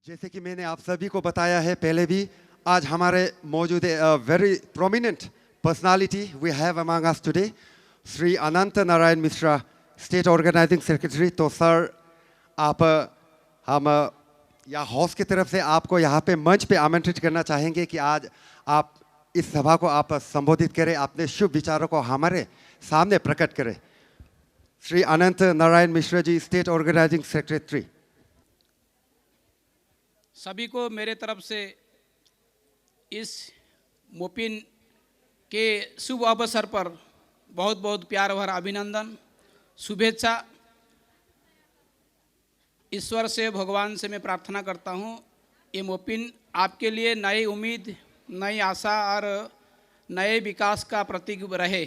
जैसे कि मैंने आप सभी को बताया है पहले भी, आज हमारे मौजूद very prominent personality we have among us today, Shri Anant Narayan Mishra, state organising secretary. तो सर, आप हम या हाउस की तरफ से आपको यहाँ पे मंच पे आमंत्रित करना चाहेंगे कि आज आप इस सभा को आप संबोधित करें, अपने शुभ विचारों को हमारे सामने प्रकट करें। Shri Anant Narayan Mishra ji, state organising secretary. सभी को मेरे तरफ से इस मोपिन के शुभ अवसर पर बहुत बहुत प्यार भरा अभिनंदन, शुभेच्छा। ईश्वर से, भगवान से मैं प्रार्थना करता हूँ, ये मोपिन आपके लिए नई उम्मीद, नई आशा और नए विकास का प्रतीक रहे।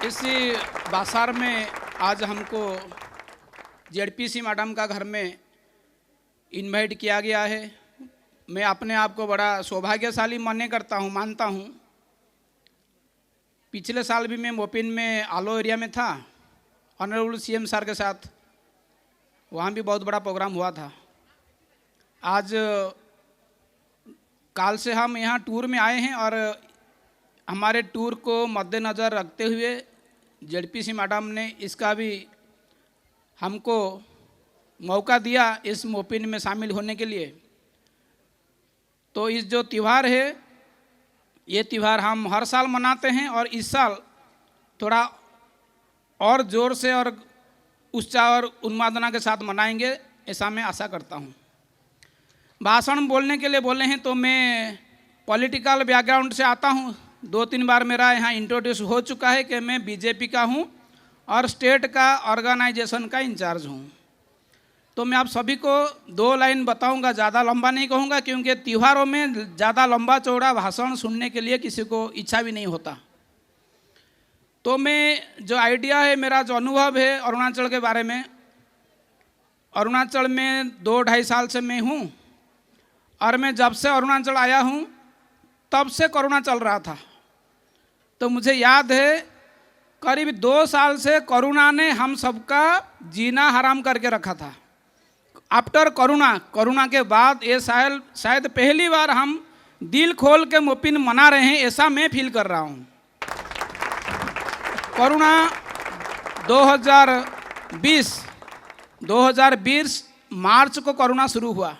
इस बासार में आज हमको जेडपीसी मैडम का घर में इनवाइट किया गया है। मैं अपने आप को बड़ा सौभाग्यशाली मानता हूँ। पिछले साल भी मैं मोपिन में आलो एरिया में था, ऑनरेबल सीएम सर के साथ, वहाँ भी बहुत बड़ा प्रोग्राम हुआ था। आज काल से हम यहाँ टूर में आए हैं और हमारे टूर को मद्देनज़र रखते हुए जेडपीसी मैडम ने इसका भी हमको मौका दिया इस मोपिन में शामिल होने के लिए। तो इस जो त्यौहार है, ये त्यौहार हम हर साल मनाते हैं और इस साल थोड़ा और ज़ोर से और उत्साह और उन्मादना के साथ मनाएंगे, ऐसा मैं आशा करता हूँ। भाषण बोलने के लिए बोले हैं तो मैं पॉलिटिकल बैकग्राउंड से आता हूँ। 2-3 बार मेरा यहाँ इंट्रोड्यूस हो चुका है कि मैं बीजेपी का हूँ और स्टेट का ऑर्गेनाइजेशन का इंचार्ज हूँ। तो मैं आप सभी को 2 लाइन बताऊंगा, ज़्यादा लंबा नहीं कहूँगा, क्योंकि त्योहारों में ज़्यादा लंबा चौड़ा भाषण सुनने के लिए किसी को इच्छा भी नहीं होता। तो मैं जो आइडिया है, मेरा जो अनुभव है अरुणाचल के बारे में, अरुणाचल में 2-2.5 साल से मैं हूँ और मैं जब से अरुणाचल आया हूँ तब से कोरोना चल रहा था। तो मुझे याद है करीब 2 साल से कोरोना ने हम सबका जीना हराम करके रखा था। आफ्टर कोरोना के बाद ये शायद पहली बार हम दिल खोल के मोपिन मना रहे हैं, ऐसा मैं फील कर रहा हूँ। कोरोना 2020 मार्च को कोरोना शुरू हुआ।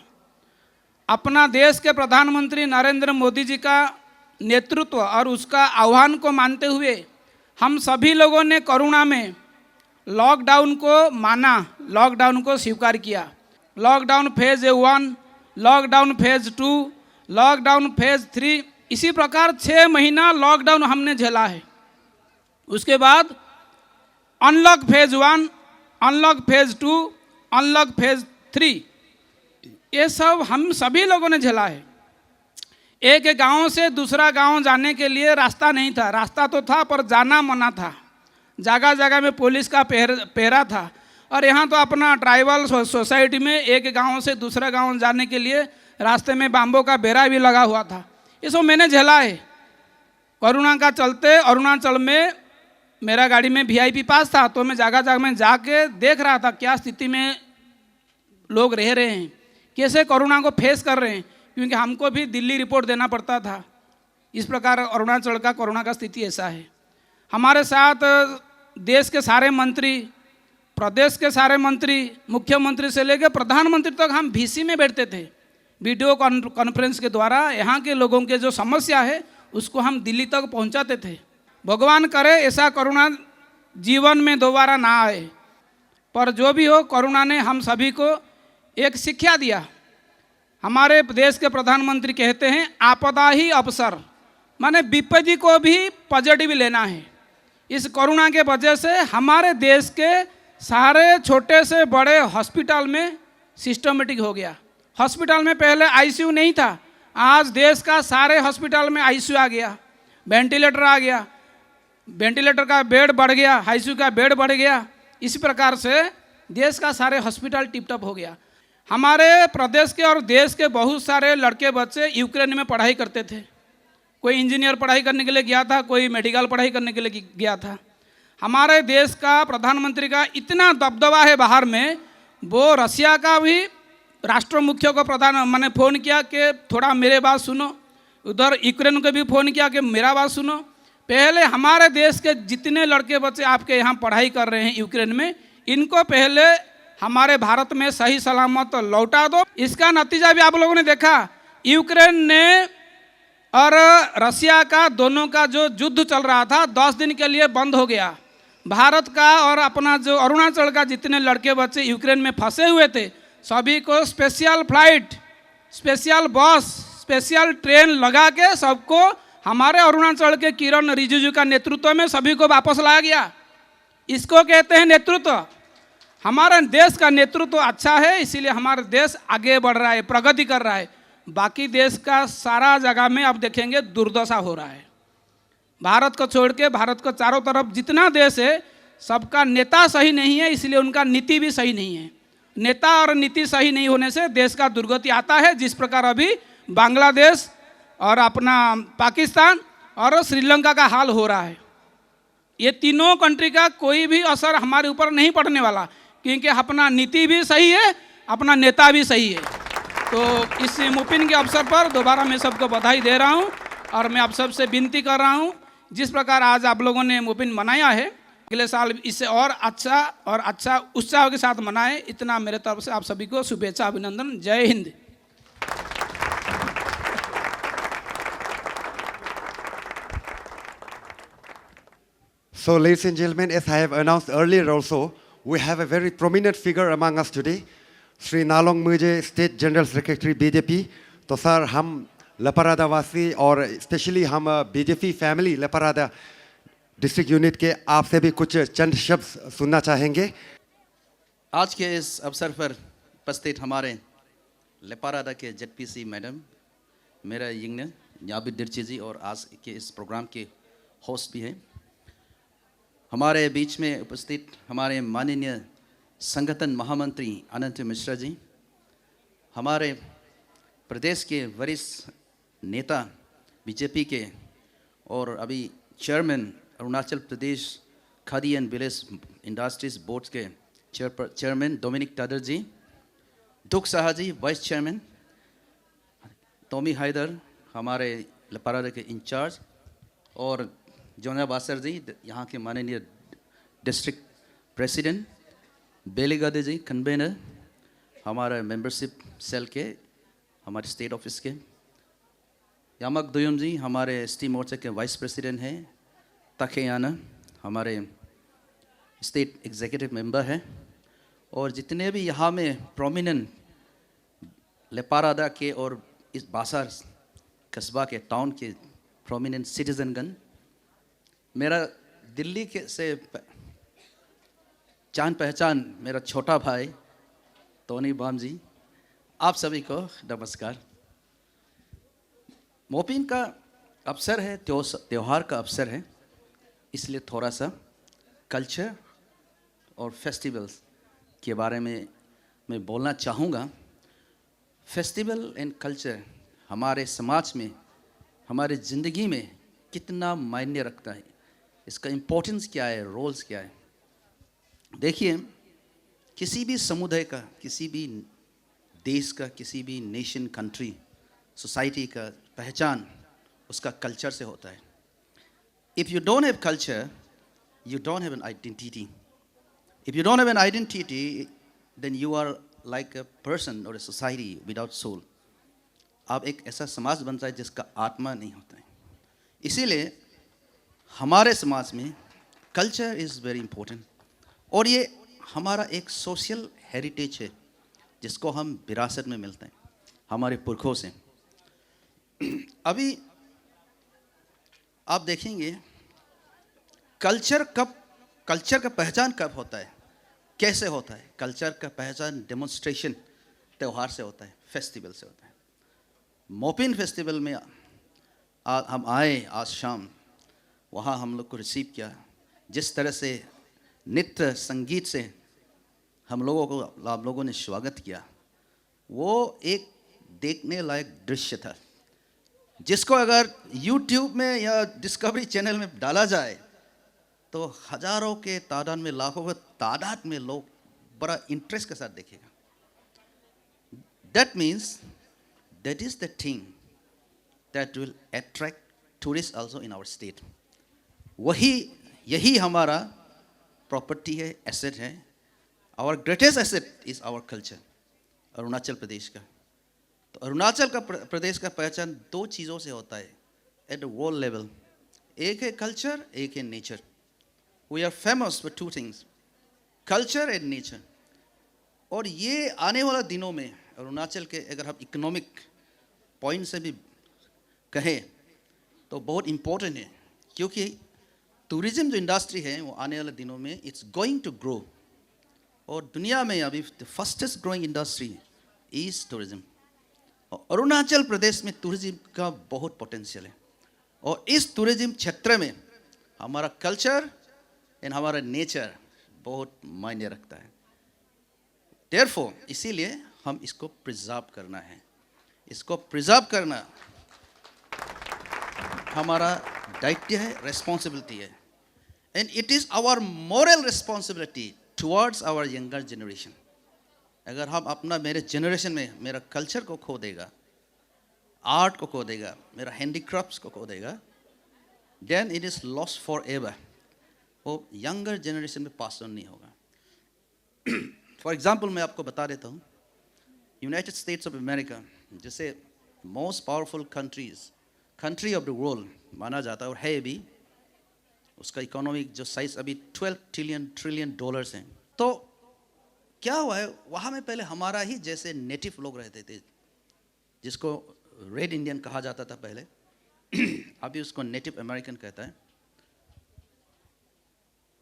अपना देश के प्रधानमंत्री नरेंद्र मोदी जी का नेतृत्व और उसका आह्वान को मानते हुए हम सभी लोगों ने कोरोना में लॉकडाउन को माना, लॉकडाउन को स्वीकार किया। Lockdown phase 1, lockdown phase 2, lockdown phase 3, इसी प्रकार 6 महीना लॉकडाउन हमने झेला है। उसके बाद unlock phase 1, unlock phase 2, unlock phase 3, ये सब हम सभी लोगों ने झेला है। एक गांव से दूसरा गांव जाने के लिए रास्ता नहीं था, रास्ता तो था पर जाना मना था। जगह जगह में पुलिस का पहरा था। और यहाँ तो अपना ट्राइबल सोसाइटी में एक गांव से दूसरा गांव जाने के लिए रास्ते में बाम्बो का बेड़ा भी लगा हुआ था। ये सब मैंने झेला है। कोरोना का चलते अरुणाचल में मेरा गाड़ी में VIP पास था, तो मैं जगह जगह में जाके देख रहा था क्या स्थिति में लोग रह रहे हैं, कैसे कोरोना को फेस कर रहे हैं, क्योंकि हमको भी दिल्ली रिपोर्ट देना पड़ता था। इस प्रकार अरुणाचल का कोरोना का स्थिति ऐसा है। हमारे साथ देश के सारे मंत्री, प्रदेश के सारे मंत्री, मुख्यमंत्री से लेकर प्रधानमंत्री तक हम VC में बैठते थे। वीडियो कॉन्फ्रेंस के द्वारा यहाँ के लोगों के जो समस्या है उसको हम दिल्ली तक पहुँचाते थे। भगवान करे ऐसा कोरोना जीवन में दोबारा ना आए। पर जो भी हो, कोरोना ने हम सभी को एक शिक्षा दिया। हमारे देश के प्रधानमंत्री कहते हैं आपदा ही अवसर, माने विपत्ति को भी पॉजिटिव लेना है। इस कोरोना के वजह से हमारे देश के सारे छोटे से बड़े हॉस्पिटल में सिस्टमेटिक हो गया। हॉस्पिटल में पहले ICU नहीं था, आज देश का सारे हॉस्पिटल में ICU आ गया, वेंटिलेटर आ गया, वेंटिलेटर का बेड बढ़ गया, ICU का बेड बढ़ गया। इसी प्रकार से देश का सारे हॉस्पिटल टिप-टॉप हो गया। हमारे प्रदेश के और देश के बहुत सारे लड़के बच्चे यूक्रेन में पढ़ाई करते थे। कोई इंजीनियर पढ़ाई करने के लिए गया था, कोई मेडिकल पढ़ाई करने के लिए गया था। हमारे देश का प्रधानमंत्री का इतना दबदबा है बाहर में, वो रसिया का भी राष्ट्र मुख्य को प्रधान मैंने फ़ोन किया कि थोड़ा मेरे बात सुनो, उधर यूक्रेन को भी फ़ोन किया कि मेरा बात सुनो। पहले हमारे देश के जितने लड़के बच्चे आपके यहाँ पढ़ाई कर रहे हैं यूक्रेन में, इनको पहले हमारे भारत में सही सलामत लौटा दो। इसका नतीजा भी आप लोगों ने देखा, यूक्रेन ने और रसिया का दोनों का जो युद्ध चल रहा था 10 दिन के लिए बंद हो गया। भारत का और अपना जो अरुणाचल का जितने लड़के बच्चे यूक्रेन में फंसे हुए थे, सभी को स्पेशल फ्लाइट, स्पेशल बस, स्पेशल ट्रेन लगा के सबको हमारे अरुणाचल के किरण रिजिजू का नेतृत्व में सभी को वापस लाया गया। इसको कहते हैं नेतृत्व। हमारे देश का नेतृत्व अच्छा है, इसीलिए हमारा देश आगे बढ़ रहा है, प्रगति कर रहा है। बाकी देश का सारा जगह में अब देखेंगे दुर्दशा हो रहा है। भारत को छोड़ के भारत को चारों तरफ जितना देश है, सबका नेता सही नहीं है, इसलिए उनका नीति भी सही नहीं है। नेता और नीति सही नहीं होने से देश का दुर्गति आता है। जिस प्रकार अभी बांग्लादेश और अपना पाकिस्तान और श्रीलंका का हाल हो रहा है, ये तीनों कंट्री का कोई भी असर हमारे ऊपर नहीं पड़ने वाला, क्योंकि अपना नीति भी सही है, अपना नेता भी सही है। तो इस मोपिन के अवसर पर दोबारा मैं सबको बधाई दे रहा हूँ और मैं आप सबसे विनती कर रहा हूँ, जिस प्रकार आज आप लोगों ने मोपिन मनाया है, अगले साल इससे और अच्छा उत्साह के साथ मनाएं। इतना मेरे तरफ से आप सभी को शुभेच्छा, अभिनंदन। जय Hind. So, ladies and gentlemen, as I have announced earlier also, we have a very prominent figure among us today, Sri Nalong Muje, State General Secretary BJP. तो सर हम लपरादा वासी और स्पेशली हम बीजेपी फैमिली लपरादा डिस्ट्रिक्ट यूनिट के आपसे भी कुछ चंद शब्द सुनना चाहेंगे। आज के इस अवसर पर उपस्थित हमारे लपरादा के जेडपीसी मैडम, मेरा यंग न्याबी दिर्ची जी, और आज के इस प्रोग्राम के होस्ट भी हैं। हमारे बीच में उपस्थित हमारे माननीय संगठन महामंत्री अनंत मिश्रा जी, हमारे प्रदेश के वरिष्ठ नेता बीजेपी के और अभी chairman Arunachal Pradesh khadi and village industries board के चेयरमैन डोमिनिक टाडर जी, दुख साहा जी वाइस चेयरमैन, टॉमी हैदर हमारे लपरादा के इंचार्ज, और जोना बासर जी यहाँ के माननीय डिस्ट्रिक्ट प्रेसिडेंट, बेलीगादे जी कन्वेनर हमारा मेंबरशिप सेल के हमारे स्टेट ऑफिस के, यामक दुयम जी हमारे एसटी मोर्चा के वाइस प्रेसिडेंट हैं, तखेयाना हमारे स्टेट एग्जीक्यूटिव मेंबर हैं, और जितने भी यहाँ में प्रोमिनेंट लपरादा के और इस बासार कस्बा के टाउन के प्रोमिनेंट सिटीजनगण, मेरा दिल्ली के से जान पहचान मेरा छोटा भाई टोनी बाम जी, आप सभी को नमस्कार। मोपिन का अवसर है, त्योहार का अवसर है, इसलिए थोड़ा सा कल्चर और फेस्टिवल्स के बारे में मैं बोलना चाहूँगा। फेस्टिवल एंड कल्चर हमारे समाज में, हमारे ज़िंदगी में कितना मायने रखता है, इसका इम्पोर्टेंस क्या है, रोल्स क्या है। देखिए, किसी भी समुदाय का, किसी भी देश का, किसी भी नेशन, कंट्री, सोसाइटी का पहचान उसका कल्चर से होता है। If you don't have culture, you don't have an identity. If you don't have an identity, then you are like a person और अ सोसाइटी विदाउट सोल। आप एक ऐसा समाज बनता है जिसका आत्मा नहीं होता है। इसीलिए हमारे समाज में कल्चर इज़ वेरी इंपॉर्टेंट, और ये हमारा एक सोशल हेरिटेज है जिसको हम विरासत में मिलते हैं हमारे पुरखों से। अभी आप देखेंगे कल्चर का पहचान कब होता है, कैसे होता है। कल्चर का पहचान डेमोन्स्ट्रेशन, त्यौहार से होता है, फेस्टिवल से होता है। मोपिन फेस्टिवल में हम आए आज शाम, वहाँ हम लोग को रिसीव किया, जिस तरह से नृत्य संगीत से हम लोगों ने स्वागत किया, वो एक देखने लायक दृश्य था, जिसको अगर YouTube में या डिस्कवरी चैनल में डाला जाए तो हजारों के तादाद में, लाखों के तादाद में लोग बड़ा इंटरेस्ट के साथ देखेगा. That means that is the thing that will attract tourists also in our state. यही हमारा प्रॉपर्टी है, एसेट है. Our greatest asset is our culture. Arunachal Pradesh का. तो अरुणाचल का प्रदेश का पहचान दो चीज़ों से होता है at the world level. एक है कल्चर, एक है nature. We are famous for two things, culture and nature. और ये आने वाला दिनों में अरुणाचल के अगर हम इकोनॉमिक पॉइंट से भी कहें तो बहुत इम्पोर्टेंट है, क्योंकि टूरिज्म जो इंडस्ट्री है वो आने वाले दिनों में इट्स गोइंग टू ग्रो. और दुनिया में अभी the fastest growing industry is tourism. और अरुणाचल प्रदेश में टूरिज्म का बहुत पोटेंशियल है. और इस टूरिज्म क्षेत्र में हमारा कल्चर एंड हमारा नेचर बहुत मायने रखता है. देयरफॉर इसीलिए हम इसको प्रिजर्व करना है. इसको प्रिजर्व करना हमारा दायित्व है, रेस्पॉन्सिबिलिटी है. And it is our moral responsibility towards our younger generation. अगर हम अपना मेरे जनरेशन में मेरा कल्चर को खो देगा, आर्ट को खो देगा, मेरा हैंडीक्राफ्ट्स को खो देगा, then it is lost forever. वो यंगर जनरेशन में पास ऑन नहीं होगा. फॉर एग्जाम्पल मैं आपको बता देता हूँ, यूनाइटेड स्टेट्स ऑफ अमेरिका जैसे most powerful country of the world माना जाता है और है भी. उसका इकोनॉमिक जो साइज अभी 12 ट्रिलियन डॉलर्स हैं. तो क्या हुआ है, वहाँ में पहले हमारा ही जैसे नेटिव लोग रहते थे, जिसको रेड इंडियन कहा जाता था पहले. अभी उसको नेटिव अमेरिकन कहता है.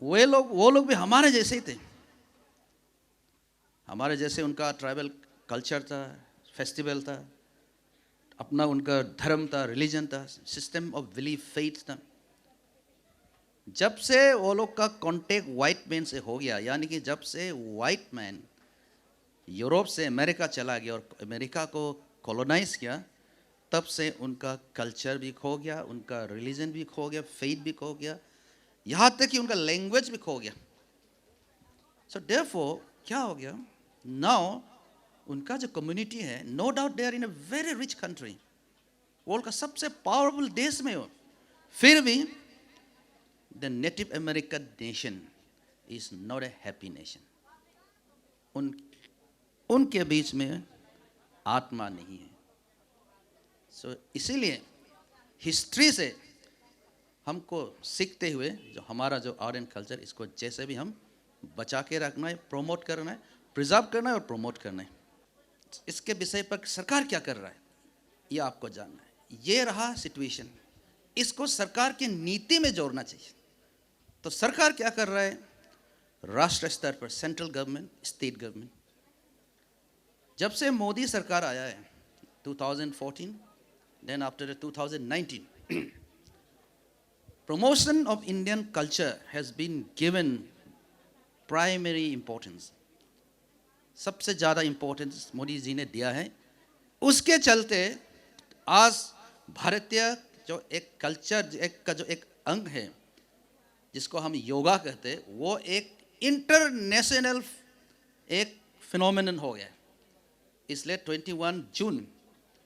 वो लोग भी हमारे जैसे ही थे. हमारे जैसे उनका ट्राइबल कल्चर था, फेस्टिवल था, अपना उनका धर्म था, रिलीजन था, सिस्टम ऑफ बिलीफ, फेथ था. जब से वो लोग का कांटेक्ट वाइट मैन से हो गया, यानी कि जब से वाइट मैन यूरोप से अमेरिका चला गया और अमेरिका को कॉलोनाइज किया, तब से उनका कल्चर भी खो गया, उनका रिलीजन भी खो गया, फेथ भी खो गया, यहाँ तक कि उनका लैंग्वेज भी खो गया. सो देयरफॉर क्या हो गया, नाउ उनका जो कम्युनिटी है, no doubt they are in a very rich country, world का सबसे पावरफुल देश में हो, फिर भी the native American nation is not a happy nation. उनके बीच में आत्मा नहीं है. सो इसीलिए हिस्ट्री से हमको सीखते हुए जो हमारा जो आर्ट एंड कल्चर, इसको जैसे भी हम बचा के रखना है, प्रोमोट करना है, प्रिजर्व करना है और प्रोमोट करना है. इसके विषय पर सरकार क्या कर रहा है ये आपको जानना है. ये रहा सिचुएशन. इसको सरकार की नीति में जोड़ना चाहिए. तो सरकार क्या कर रहा है, राष्ट्र स्तर पर सेंट्रल गवर्नमेंट, स्टेट गवर्नमेंट, जब से मोदी सरकार आया है 2014, then after 2019, promotion of Indian culture has been given primary importance. सबसे ज़्यादा इम्पोर्टेंस मोदी जी ने दिया है. उसके चलते आज भारतीय जो एक कल्चर का जो एक अंग है, जिसको हम योगा कहते हैं, वो एक इंटरनेशनल एक फिनोमेनन हो गया. इसलिए 21 जून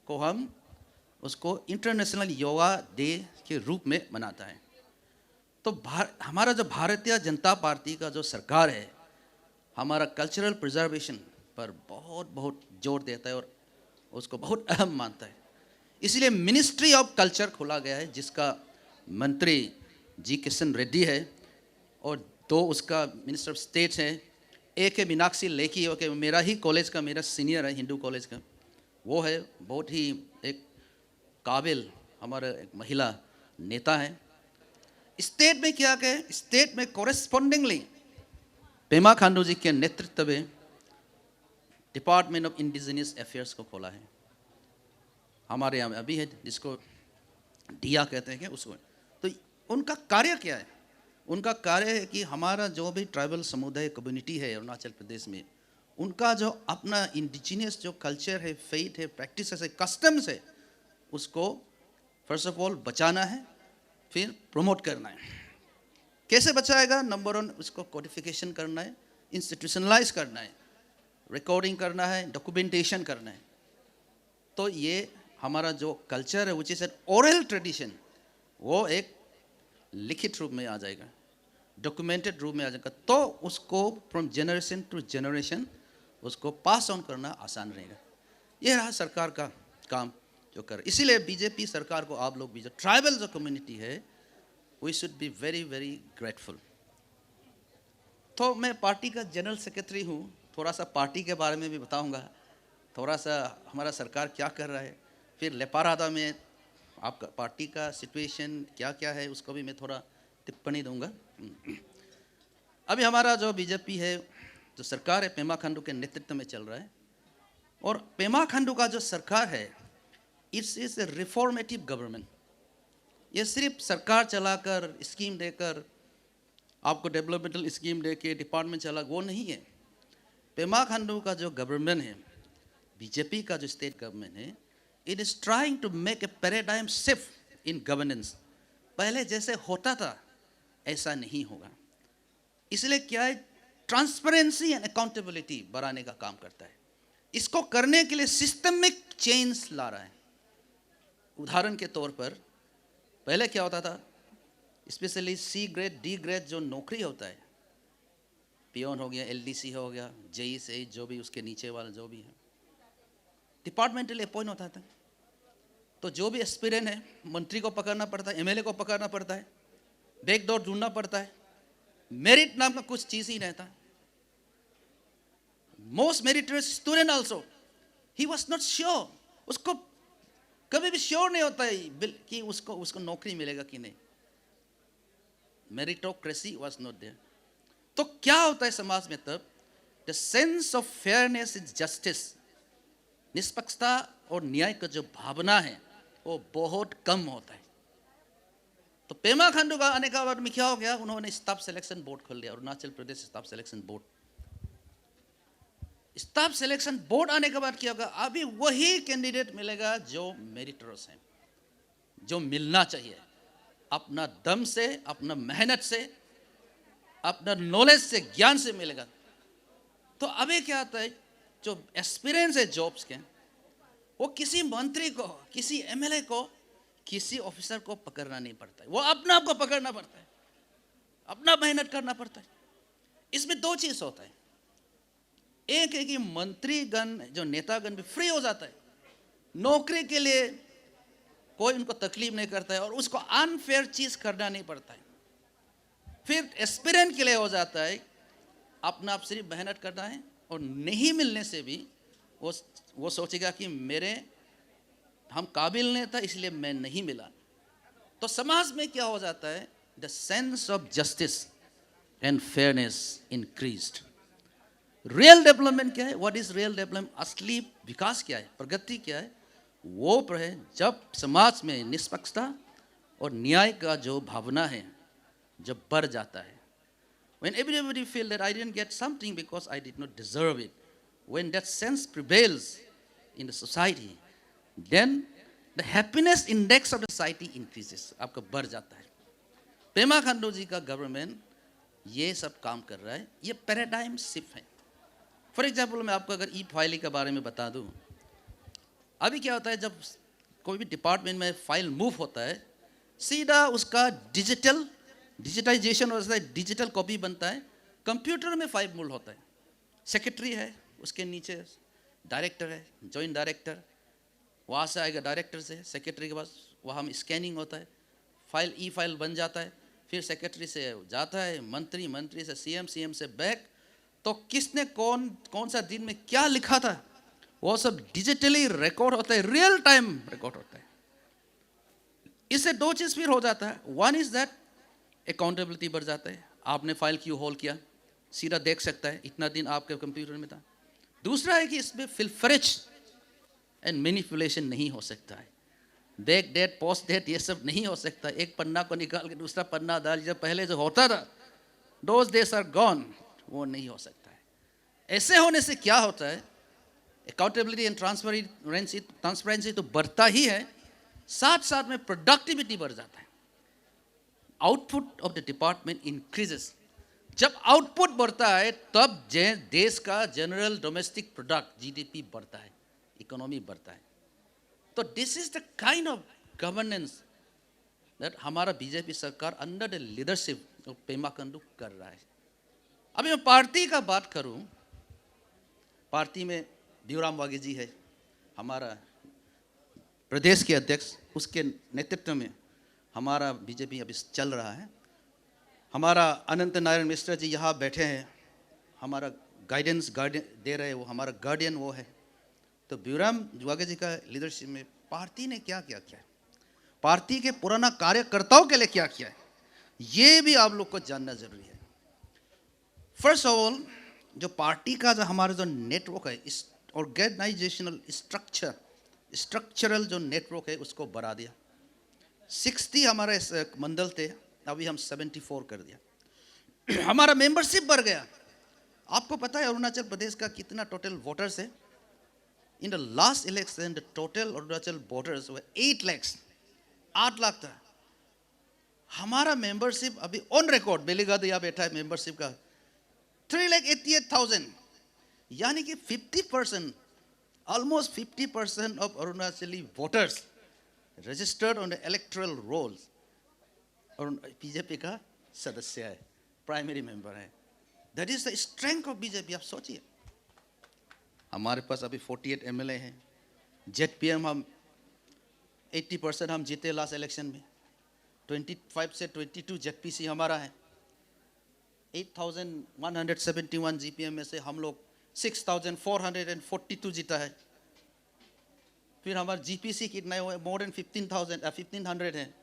को हम उसको इंटरनेशनल योगा डे के रूप में मनाता है. तो हमारा जो भारतीय जनता पार्टी का जो सरकार है, हमारा कल्चरल प्रिजर्वेशन पर बहुत जोर देता है और उसको बहुत अहम मानता है. इसलिए मिनिस्ट्री ऑफ कल्चर खोला गया है, जिसका मंत्री जी किशन रेड्डी है और दो उसका मिनिस्टर ऑफ स्टेट हैं. एक है मीनाक्षी लेखी, ओके, मेरा ही कॉलेज का, मेरा सीनियर है हिंदू कॉलेज का. वो है बहुत ही एक काबिल हमारा एक महिला नेता है. स्टेट में क्या कहे, स्टेट में कॉरेस्पॉन्डिंगली पेमा खांडू जी के नेतृत्व में डिपार्टमेंट ऑफ इंडिजिनियस अफेयर्स को खोला है. हमारे यहाँ अभी है, जिसको डिया कहते हैं उसको. तो उनका कार्य क्या है, उनका कार्य है कि हमारा जो भी ट्राइबल समुदाय कम्युनिटी है अरुणाचल प्रदेश में, उनका जो अपना इंडिजिनियस जो कल्चर है, फेथ है, प्रैक्टिस है, कस्टम्स है, उसको फर्स्ट ऑफ ऑल बचाना है, फिर प्रमोट करना है. कैसे बचाएगा, नंबर 1 उसको कोडिफिकेशन करना है, इंस्टीट्यूशनलाइज करना है, रिकॉर्डिंग करना है, डॉक्यूमेंटेशन करना है। तो ये हमारा जो कल्चर है which is an oral tradition, वो एक लिखित रूप में आ जाएगा, डॉक्यूमेंटेड रूप में आ जाएगा, तो उसको फ्रॉम जनरेशन टू जनरेशन उसको पास ऑन करना आसान रहेगा। ये रहा सरकार का काम जो कर। इसीलिए बीजेपी सरकार को आप लोग भी, जो ट्राइबल जो कम्युनिटी है, we should be very very grateful. तो मैं पार्टी का जनरल सेक्रेटरी हूँ, थोड़ा सा पार्टी के बारे में भी बताऊंगा, थोड़ा सा हमारा सरकार क्या कर रहा है, फिर लेपारादा में आपका पार्टी का सिचुएशन क्या क्या है उसको भी मैं थोड़ा टिप्पणी दूंगा। अभी हमारा जो बीजेपी है, जो सरकार है, पेमा खांडू के नेतृत्व में चल रहा है। और पेमा खांडू का जो सरकार है, it's is a reformative government. ये सिर्फ सरकार चलाकर, स्कीम देकर, आपको डेवलपमेंटल स्कीम दे के डिपार्टमेंट चला, वो नहीं है। पेमा खांडू का जो गवर्नमेंट है, बीजेपी का जो स्टेट गवर्नमेंट है, it is trying to make a paradigm shift in governance. पहले जैसे होता था ऐसा नहीं होगा। इसलिए क्या है, ट्रांसपेरेंसी एंड अकाउंटेबिलिटी बढ़ाने का काम करता है। इसको करने के लिए सिस्टमिक चेंज ला रहा है। उदाहरण के तौर पर पहले क्या होता था, specially C grade D grade जो नौकरी होता है, पियोन हो गया, एलडीसी हो गया, जेई से जो भी उसके नीचे वाला जो भी है, डिपार्टमेंटल अपॉइंट होता था। तो जो भी एस्पिरेंट है, मंत्री को पकड़ना पड़ता है, एमएलए को पकड़ना पड़ता है, बैकडोर ढूंढना पड़ता है, मेरिट नाम का कुछ चीज ही रहता। Most meritorious student also, he was not sure, उसको कभी भी श्योर नहीं होता है कि उसको नौकरी मिलेगा कि नहीं। Meritocracy was not there. तो क्या होता है समाज में तब, the sense of fairness is justice, निष्पक्षता और न्याय का जो भावना है वो बहुत कम होता है। तो पेमा खांडू का आने का बाद में क्या हो गया, उन्होंने स्टाफ सिलेक्शन बोर्ड खोल दिया, Arunachal Pradesh staff selection board. Staff selection board आने के बाद क्या होगा, अभी वही कैंडिडेट मिलेगा जो मेरिटोरियस है, जो मिलना चाहिए, अपना दम से, अपना मेहनत से, अपना नॉलेज से, ज्ञान से मिलेगा। तो अभी क्या होता है, जो एक्सपीरियंस है जॉब्स के, वो किसी मंत्री को, किसी एमएलए को, किसी ऑफिसर को पकड़ना नहीं पड़ता है, वो अपना आप को पकड़ना पड़ता है, अपना मेहनत करना पड़ता है। इसमें दो चीज होता है, एक है कि मंत्रीगण जो नेतागण भी फ्री हो जाता है, नौकरी के लिए कोई उनको तकलीफ नहीं करता है और उसको अनफेयर चीज करना नहीं पड़ता है। फिर एक्सपीरियंस के लिए हो जाता है, अपना आप सिर्फ मेहनत करना है और नहीं मिलने से भी वो सोचेगा कि हम काबिल नहीं था इसलिए मैं नहीं मिला। तो समाज में क्या हो जाता है, the sense of justice and fairness increased. Real development क्या है, व्हाट इज रियल डेवलपमेंट, असली विकास क्या है, प्रगति क्या है, वो है जब समाज में निष्पक्षता और न्याय का जो भावना है जब बढ़ जाता है। When everybody feel that I didn't get something because I did not deserve it, when that sense prevails in the society, then the happiness index of the society increases, आपका बढ़ जाता है। पेमा खांडू जी का गवर्नमेंट ये सब काम कर रहा है, ये पैराडाइम शिफ्ट है। फॉर एग्जाम्पल मैं आपको अगर ई फाइलिंग के बारे में बता दूं, अभी क्या होता है, जब कोई भी डिपार्टमेंट में फाइल मूव होता है, सीधा उसका डिजिटाइजेशन होता है, डिजिटल कॉपी बनता है, कंप्यूटर में फाइल मूव होता है। सेक्रेटरी है, उसके नीचे डायरेक्टर है, जॉइंट डायरेक्टर, वहाँ से आएगा डायरेक्टर से सेक्रेटरी के पास, वहाँ में स्कैनिंग होता है, फाइल ई फाइल बन जाता है, फिर सेक्रेटरी से जाता है मंत्री, मंत्री से सीएम, सीएम से बैक। तो किसने कौन सा दिन में क्या लिखा था वो सब डिजिटली रिकॉर्ड होता है, रियल टाइम रिकॉर्ड होता है। इससे दो चीज फिर हो जाता है, वन इज दैट अकाउंटेबिलिटी बढ़ जाता है, आपने फाइल क्यों होल्ड किया सीधा देख सकता है, इतना दिन आपके कंप्यूटर में था। दूसरा है कि इसमें फिल्फरेज एंड मैनिपुलेशन नहीं हो सकता है, बैक डेट पोस्ट डेट ये सब नहीं हो सकता। एक पन्ना को निकाल के दूसरा पन्ना डाल, जब पहले जो होता था दोज डेज आर गॉन, वो नहीं हो सकता है। ऐसे होने से क्या होता है, अकाउंटेबिलिटी एंड ट्रांसपेरेंसी तो बढ़ता ही है, साथ साथ में प्रोडक्टिविटी बढ़ जाता है, output of the department increases. जब आउटपुट बढ़ता है तब देश का जनरल डोमेस्टिक प्रोडक्ट जीडीपी बढ़ता है, इकोनॉमी बढ़ता है। तो this is the kind of governance that हमारा बीजेपी सरकार under the leadership of Pema Khandu कर रहा है। अभी मैं पार्टी का बात करूं, पार्टी में भीमराव वाघे जी है हमारा प्रदेश के अध्यक्ष, उसके नेतृत्व में हमारा बीजेपी अभी चल रहा है। हमारा अनंत नारायण मिश्रा जी यहाँ बैठे हैं, हमारा गाइडेंस दे रहे हैं, वो हमारा गार्डियन वो है। तो भीमराव वाघे जी का लीडरशिप में पार्टी ने क्या क्या किया है, पार्टी के पुराना कार्यकर्ताओं के लिए क्या किया है, ये भी आप लोग को जानना जरूरी है। फर्स्ट ऑफ ऑल, जो पार्टी का जो हमारा जो नेटवर्क है, इस ऑर्गेनाइजेशनल स्ट्रक्चरल जो नेटवर्क है उसको बढ़ा दिया। 60 हमारे मंडल थे, अभी हम 74 कर दिया। हमारा मेंबरशिप बढ़ गया। आपको पता है अरुणाचल प्रदेश का कितना टोटल वोटर्स है? In the last election the total Arunachal voters were 8 lakh, 8 lakh था। हमारा मेंबरशिप अभी ऑन रिकॉर्ड बेलीगाद यहाँ बैठा है मेंबरशिप का 3,88,000, यानी कि 50%, almost 50% of Arunachali voters registered on the electoral rolls और बीजेपी का सदस्य है, प्राइमरी मेंबर है। That is the strength of BJP. आप सोचिए, हमारे पास अभी 48 एमएलए हैं। जेडपीएम हम 80% हम जीते लास्ट इलेक्शन में, 25 से 22 जेडपीसी हमारा है। 8,171 जीपीएम में से हम लोग 6,442 जीता है। फिर हमारा जीपीसी कितना है, मोर देन 1500 है।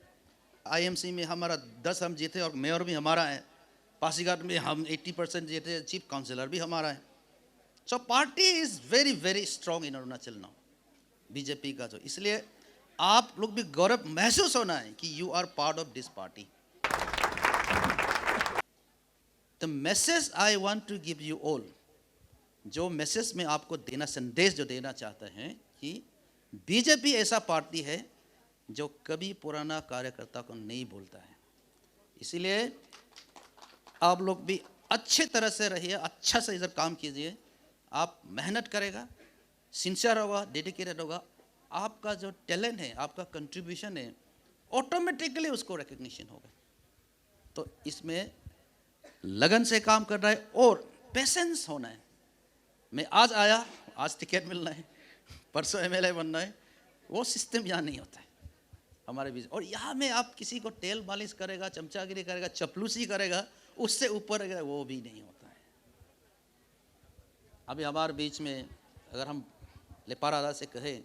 आईएमसी में हमारा 10 हम जीते और मेयर भी हमारा है। पासीघाट में हम 80% जीते, चीफ काउंसिलर भी हमारा है। So party is very very strong in Arunachal now, BJP का जो। इसलिए आप लोग भी गौरव महसूस होना है कि you are part of this party. The message I want to give you all, जो मैसेज में आपको देना, संदेश जो देना चाहता है कि बीजेपी ऐसा पार्टी है जो कभी पुराना कार्यकर्ता को नहीं भूलता है। इसीलिए आप लोग भी अच्छे तरह से रहिए, अच्छा से इधर काम कीजिए। आप मेहनत करेगा, सिंसियर होगा, डेडिकेटेड होगा, आपका जो टैलेंट है, आपका कंट्रीब्यूशन है, ऑटोमेटिकली उसको रिकग्निशन होगा। तो इसमें लगन से काम करना है और पेशेंस होना है। मैं आज आया, आज टिकट मिलना है, परसों एमएलए बनना है, वो सिस्टम यहाँ नहीं होता है हमारे बीच। और यहाँ में आप किसी को तेल मालिश करेगा, चमचागिरी करेगा, चपलूसी करेगा, उससे ऊपर वो भी नहीं होता है। अभी हमारे बीच में अगर हम लेपारादा से कहें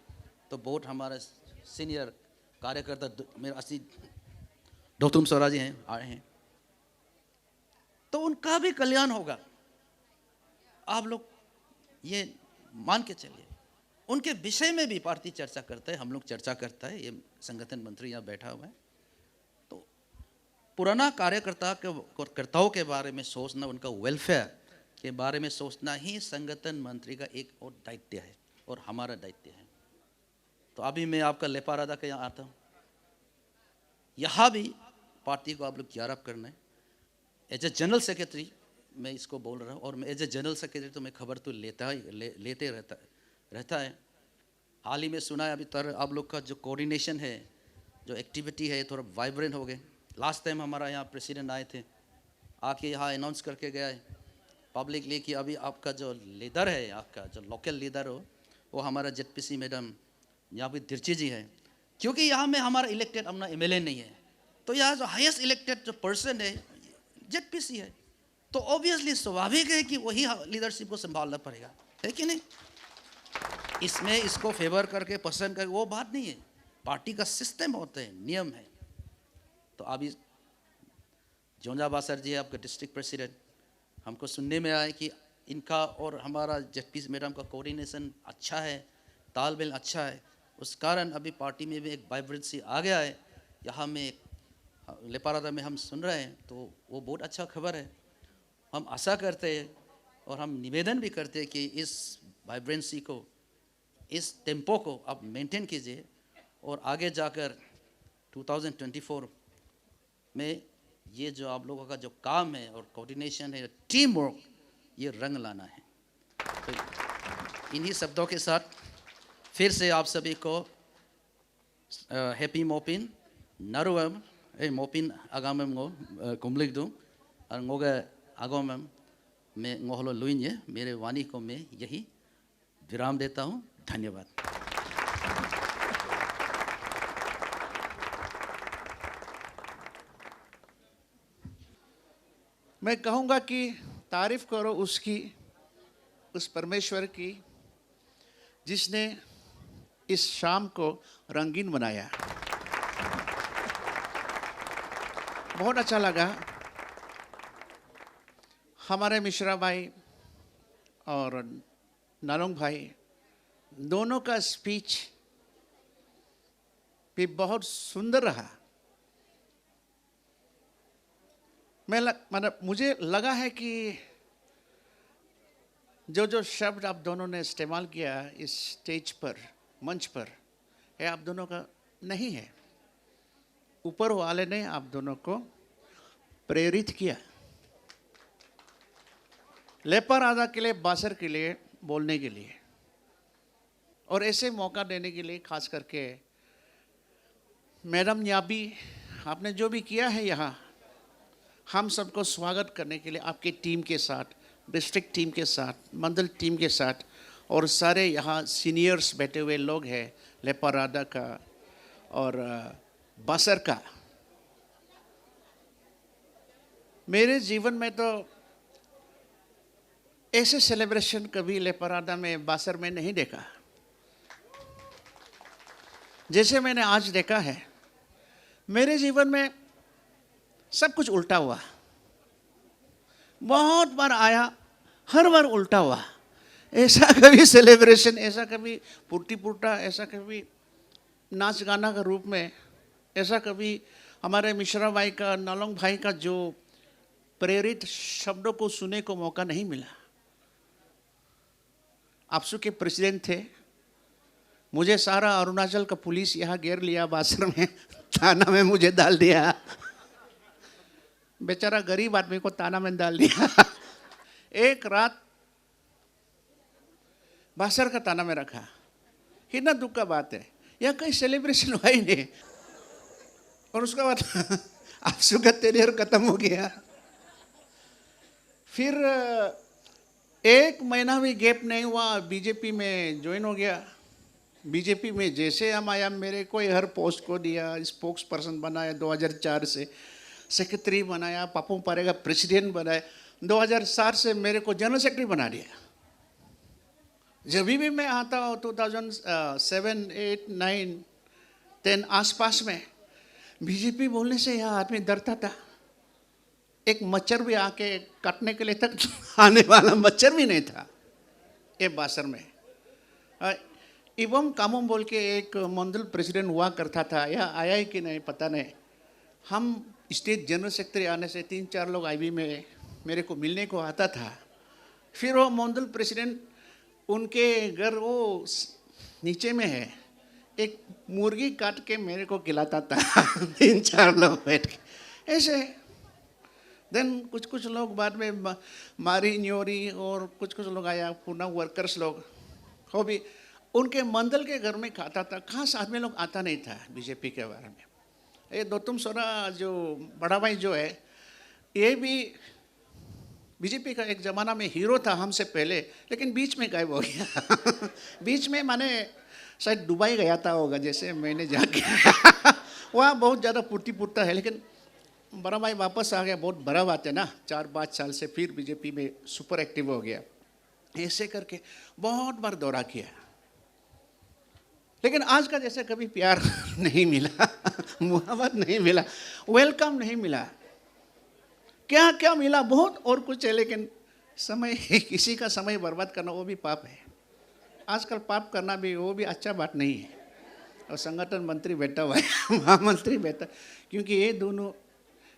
तो बहुत हमारे सीनियर कार्यकर्ता मेरे असली डोतुम स्वराजी हैं, आए हैं, तो उनका भी कल्याण होगा। आप लोग ये मान के चलिए। उनके विषय में भी पार्टी चर्चा करता है, हम लोग चर्चा करता है, ये संगठन मंत्री यहाँ बैठा हुआ है। तो पुराना कार्यकर्ताओं के बारे में सोचना, उनका वेलफेयर के बारे में सोचना ही संगठन मंत्री का एक और दायित्व है और हमारा दायित्व है। तो अभी मैं आपका लेपारादा के यहाँ आता हूँ, यहाँ भी पार्टी को आप लोग ग्यारह करना है। एज ए जनरल सेक्रेटरी मैं इसको बोल रहा हूँ, और मैं एज ए जनरल सेक्रेटरी तो मैं खबर तो लेते रहता है। हाल ही में सुना है अभी तर आप लोग का जो कोऑर्डिनेशन है, जो एक्टिविटी है, थोड़ा वाइब्रेंट हो गए। लास्ट टाइम हमारा यहाँ प्रेसिडेंट आए थे, आके यहाँ अनाउंस करके गया है पब्लिकली कि अभी आपका जो लीडर है, आपका जो लोकल लीडर हो, वो हमारा जेडपीसी मैडम यहाँ पे तिरची जी है। क्योंकि यहाँ में हमारा इलेक्टेड अपना एमएलए नहीं है, तो यहाँ जो हाईएस्ट इलेक्टेड जो पर्सन है जेडपीसी है, तो ऑब्वियसली स्वाभाविक है कि वही लीडरशिप को संभालना पड़ेगा, है कि नहीं। इसमें इसको फेवर करके पसंद करके वो बात नहीं है, पार्टी का सिस्टम होता है, नियम है। तो अभी जोंजा बासर जी है आपका डिस्ट्रिक्ट प्रेसिडेंट, हमको सुनने में आया कि इनका और हमारा जेडपीसी मैडम का कोऑर्डिनेशन अच्छा है, तालमेल अच्छा है, उस कारण अभी पार्टी में भी एक वाइब्रेंसी आ गया है। यहाँ में लेपारादा में हम सुन रहे हैं, तो वो बहुत अच्छा खबर है। हम आशा करते हैं और हम निवेदन भी करते हैं कि इस वाइब्रेंसी को, इस टेम्पो को आप मेंटेन कीजिए और आगे जाकर 2024 में ये जो आप लोगों का जो काम है और कोऑर्डिनेशन है, टीम वर्क, ये रंग लाना है। तो इन्हीं शब्दों के साथ फिर से आप सभी को हैप्पी मोपिन नरुएम मोपिन आगामेम गो कुमलिक दूँ और ngoga आगोमेम मैं ngohलो लुइन्ये, मेरे वाणी को मैं यही विराम देता हूँ। धन्यवाद। मैं कहूँगा कि तारीफ करो उसकी, उस परमेश्वर की जिसने इस शाम को रंगीन बनाया। बहुत अच्छा लगा। हमारे मिश्रा भाई और नालोंग भाई दोनों का स्पीच भी बहुत सुंदर रहा। मतलब मुझे लगा है कि जो शब्द आप दोनों ने इस्तेमाल किया इस स्टेज पर, मंच पर, ये आप दोनों का नहीं है, ऊपर वाले ने आप दोनों को प्रेरित किया लेपर आदा के लिए, बासर के लिए बोलने के लिए, और ऐसे मौका देने के लिए खास करके मैडम न्याबी, आपने जो भी किया है यहाँ हम सबको स्वागत करने के लिए आपके टीम के साथ, डिस्ट्रिक्ट टीम के साथ, मंडल टीम के साथ, और सारे यहाँ सीनियर्स बैठे हुए लोग हैं लेपारादा का और बासर का। मेरे जीवन में तो ऐसे सेलिब्रेशन कभी लेपारादा में, बासर में नहीं देखा जैसे मैंने आज देखा है। मेरे जीवन में सब कुछ उल्टा हुआ, बहुत बार आया, हर बार उल्टा हुआ। ऐसा कभी सेलिब्रेशन, ऐसा कभी पुट्टी पुट्टा, ऐसा कभी नाच गाना का रूप में, ऐसा कभी हमारे मिश्रा भाई का, नालोंग भाई का जो प्रेरित शब्दों को सुनने को मौका नहीं मिला। आपसू के प्रेसिडेंट थे, मुझे सारा अरुणाचल का पुलिस यहाँ घेर लिया, बासर में थाना में मुझे डाल दिया, बेचारा गरीब आदमी को ताना में डाल दिया। एक रात बासर का ताना में रखा। कितना दुख का बात है, यह कहीं सेलिब्रेशन हुआ ही नहीं, और उसका बाद आपसू का टेरियर खत्म हो गया। फिर एक महीना भी गैप नहीं हुआ, बीजेपी में ज्वाइन हो गया। बीजेपी में जैसे हम आया, मेरे को हर पोस्ट को दिया, स्पोक्स पर्सन बनाया, 2004 से सेक्रेटरी बनाया, पापू पारे का प्रेसिडेंट बनाया, 2007 से मेरे को जनरल सेक्रेटरी बना दिया। जब भी मैं आता हूँ 2007, 8, 9, 10 आसपास में, बीजेपी बोलने से यह आदमी डरता था। एक मच्छर भी आके काटने के लिए तक आने वाला मच्छर भी नहीं था ये बासर में। इवम कामों बोल के एक मंडल प्रेसिडेंट हुआ करता था, यह आया ही कि नहीं पता नहीं। हम स्टेट जनरल सेक्रेटरी आने से 3-4 लोग आईबी में मेरे को मिलने को आता था। फिर वो मंडल प्रेसिडेंट, उनके घर वो नीचे में है, एक मुर्गी काट के मेरे को खिलाता था 3-4 लोग बैठ के ऐसे। देन कुछ लोग बाद में मारी न्योरी और कुछ लोग आया, पुनः वर्कर्स लोग, वो भी उनके मंडल के घर में खाता था। खास आदमी लोग आता नहीं था बीजेपी के बारे में। ये गौतम सोरा जो बड़ा भाई जो है, ये भी बीजेपी का एक ज़माना में हीरो था हमसे पहले, लेकिन बीच में गायब हो गया। बीच में माने शायद दुबई गया था होगा, जैसे मैंने जाके वहाँ बहुत ज़्यादा पुट्टी पुट्टा है, लेकिन बड़ा भाई वापस आ गया। बहुत बड़ा बात है ना, 4-5 साल से फिर बीजेपी में सुपर एक्टिव हो गया। ऐसे करके बहुत बार दौरा किया, लेकिन आज का जैसे कभी प्यार नहीं मिला, मुहब्बत नहीं मिला, वेलकम नहीं मिला। क्या क्या मिला, बहुत और कुछ है, लेकिन समय, किसी का समय बर्बाद करना वो भी पाप है। आजकल पाप करना भी वो भी अच्छा बात नहीं है। और संगठन मंत्री बैठा हुआ है, महामंत्री बैठा, क्योंकि ये दोनों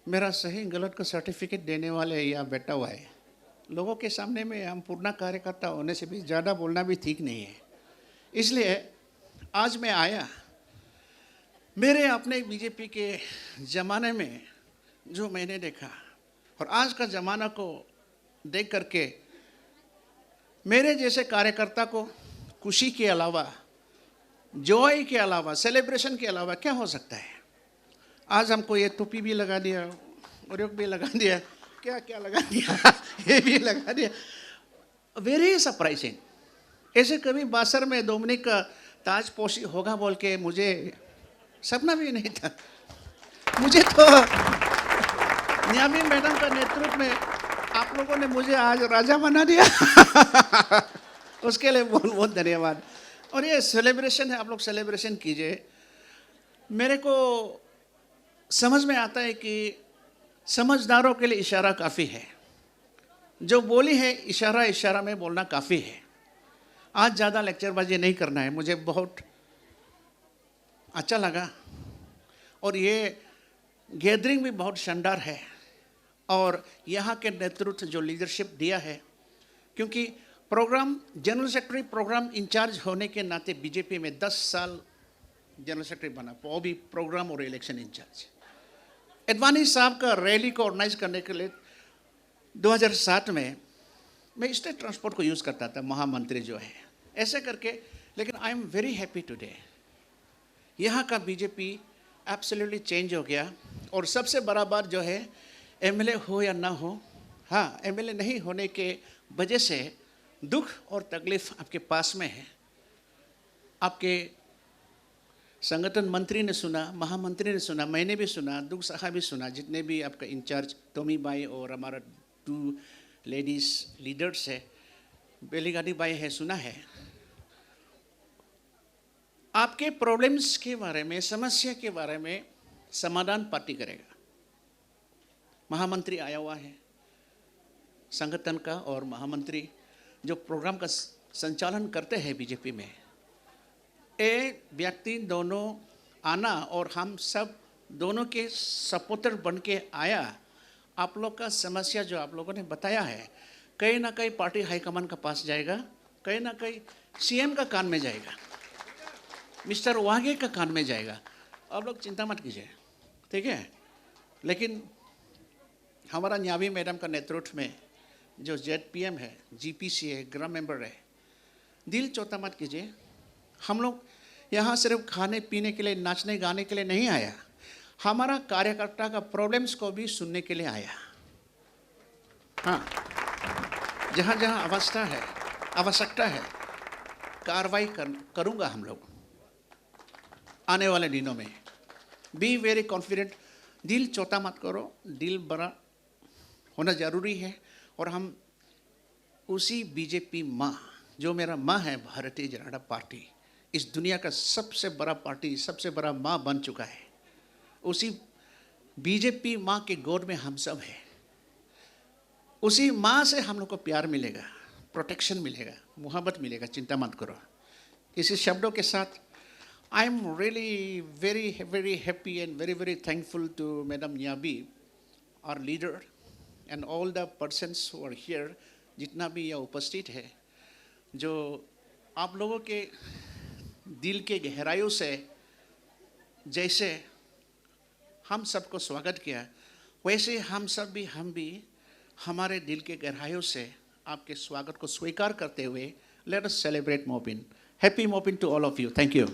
मेरा सही गलत का सर्टिफिकेट देने वाले यहाँ बैठा हुआ है। लोगों के सामने में हम पूर्ण कार्यकर्ता होने से भी ज़्यादा बोलना भी ठीक नहीं है। इसलिए आज मैं आया। मेरे अपने बीजेपी के ज़माने में जो मैंने देखा और आज का ज़माना को देख करके मेरे जैसे कार्यकर्ता को खुशी के अलावा, जॉय के अलावा, सेलिब्रेशन के अलावा क्या हो सकता है। आज हमको ये टोपी भी लगा दिया और एक भी लगा दिया, क्या क्या लगा दिया ये भी लगा दिया, वेरी सरप्राइजिंग। ऐसे कभी बासर में डोमिनिक का ताजपोशी होगा बोल के मुझे सपना भी नहीं था। मुझे तो न्यामी मैडम का नेतृत्व में आप लोगों ने मुझे आज राजा बना दिया उसके लिए बहुत बहुत धन्यवाद। और ये सेलिब्रेशन है, आप लोग सेलिब्रेशन कीजिए। मेरे को समझ में आता है कि समझदारों के लिए इशारा काफ़ी है, जो बोली है इशारा इशारा में बोलना काफ़ी है। आज ज़्यादा लेक्चरबाजी नहीं करना है, मुझे बहुत अच्छा लगा और ये गैदरिंग भी बहुत शानदार है और यहाँ के नेतृत्व जो लीडरशिप दिया है, क्योंकि programme general secretary programme in-charge होने के नाते बीजेपी में 10 साल जनरल सेक्रेटरी बना, वो भी प्रोग्राम और इलेक्शन इंचार्ज। एडवानी साहब का रैली को ऑर्गेनाइज करने के लिए 2007 में मैं स्टेट ट्रांसपोर्ट को यूज़ करता था, महामंत्री जो है ऐसे करके। लेकिन I am very happy today, यहाँ का बीजेपी एब्सोल्युटली चेंज हो गया। और सबसे बड़ा बात जो है, एमएलए हो या ना हो, हाँ एमएलए नहीं होने के वजह से दुख और तकलीफ आपके पास में है। आपके संगठन मंत्री ने सुना, महामंत्री ने सुना, मैंने भी सुना, दुख सहा भी सुना, जितने भी आपका इंचार्ज टोमी बाई और हमारा 2 लेडीज़ लीडर्स है, बेलीगाड़ी बाई है, सुना है। आपके प्रॉब्लम्स के बारे में, समस्या के बारे में समाधान पार्टी करेगा। महामंत्री आया हुआ है संगठन का, और महामंत्री जो प्रोग्राम का संचालन करते हैं बीजेपी में, ए व्यक्ति दोनों आना और हम सब दोनों के सपोर्टर बन के आया। आप लोग का समस्या जो आप लोगों ने बताया है, कहीं ना कहीं पार्टी हाईकमान का पास जाएगा, कहीं ना कहीं सीएम का कान में जाएगा, मिस्टर वाघे का कान में जाएगा। आप लोग चिंता मत कीजिए, ठीक है। लेकिन हमारा न्यावी मैडम का नेतृत्व में जो ZPM है, GPC है, ग्राम मेंबर है, दिल चौथा मत कीजिए। हम लोग यहाँ सिर्फ खाने पीने के लिए, नाचने गाने के लिए नहीं आया, हमारा कार्यकर्ता का प्रॉब्लम्स को भी सुनने के लिए आया। हाँ, जहाँ जहाँ आवश्यकता है कार्रवाई करूँगा हम लोग आने वाले दिनों में। बी वेरी कॉन्फिडेंट, दिल चौथा मत करो, दिल बड़ा होना ज़रूरी है। और हम उसी बीजेपी माँ, जो मेरा माँ है, भारतीय जनता पार्टी, इस दुनिया का सबसे बड़ा पार्टी, सबसे बड़ा माँ बन चुका है। उसी बीजेपी माँ के गोद में हम सब हैं। उसी माँ से हम लोग को प्यार मिलेगा, प्रोटेक्शन मिलेगा, मोहब्बत मिलेगा, चिंता मत करो। इसी शब्दों के साथ I am really very happy and very thankful to madam Nyabi, our leader, and all the persons who are here, जितना भी यह उपस्थित है, जो आप लोगों के दिल के गहराइयों से जैसे हम सबको स्वागत किया, वैसे हम भी हमारे दिल के गहराइयों से आपके स्वागत को स्वीकार करते हुए let us celebrate Mopin. Happy Mopin to all of you. Thank you.